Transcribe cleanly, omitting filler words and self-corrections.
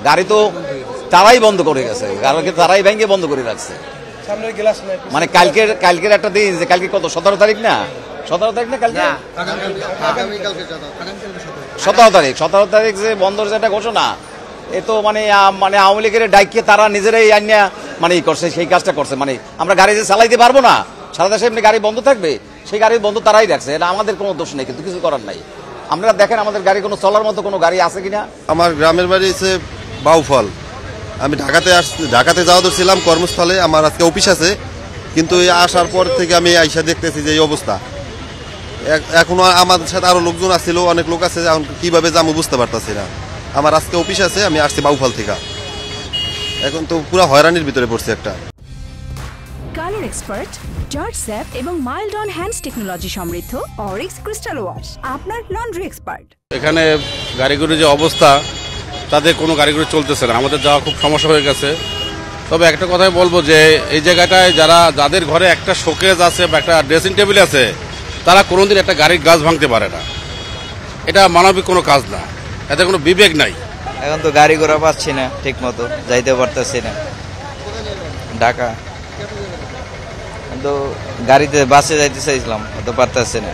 গাড়ি তো তারাই বন্ধ করে গেছে, তারাই ব্যাংকে বন্ধ করে রাখছে। মানে কালকের একটা দিন, যে কালকে কত 17 তারিখ না, 17 তারিখ না কালকে 17 তারিখ যে বন্ধর যেটা ঘোষণা, এ তো মানে আওয়ামী লীগের ডাইকে তারা নিজেরাই আইনা মানে করছে, সেই কাজটা করছে। মানে আমরা গাড়ি যে চালাইতে পারবো না, সারা দেশে এমনি গাড়ি বন্ধ থাকবে, সেই গাড়ি বন্ধ তারাই রাখছে। এটা আমাদের কোনো দোষ নেই, কিন্তু কিছু করার নাই। আপনারা দেখেন আমাদের গাড়ি কোনো চলার মতো কোনো গাড়ি আছে কিনা। আমার গ্রামের বাড়ি হচ্ছে বাউফল। আমি ঢাকাতে যাওয়া ধরছিলাম কর্মস্থলে, আমার আজকে অফিস আছে, কিন্তু এই আসার পর থেকে আমি আইসা দেখতেছি যে এই অবস্থা। এখনো আমাদের সাথে আরো লোকজন আসছিল, অনেক লোক আছে, এখন কিভাবে যাবো বুঝতে পারতেছি না। আমার আজকে অফিস আছে, আমি আসছি বাউফল থেকে। এখন তো পুরো হয়রানির ভিতরে পড়ছে একটা। কালার এক্সপার্ট, জর্জ স্যাপ এবং মাইল্ড অন হ্যান্ডস টেকনোলজি সমৃদ্ধ অরিক্স ক্রিস্টাল ওয়াশ আপনার লন্ড্রি এক্সপার্ট। এখানে গাড়িগুলির যে অবস্থা, তাদের কোনো গাড়িগুলি চলতেছে না, আমাদের যাওয়া খুব সমস্যা হয়ে গেছে। তবে একটা কথাই বলবো যে এই জায়গাটায় যাদের ঘরে একটা শোকেজ আছে বা একটা ড্রেসিং টেবিল আছে, তারা কোনোদিন একটা গাড়ির গ্লাস ভাঙতে পারে না। এটা মানবিক কোনো কাজ না, এতে কোনো বিবেক নাই। এখন তো গাড়ি ঘোড়া পাচ্ছি না, ঠিক মতো যাইতে পারতেছি না ঢাকা। তো গাড়িতে বাসে যাইতে চাইছিলাম, তো পারতেছি না।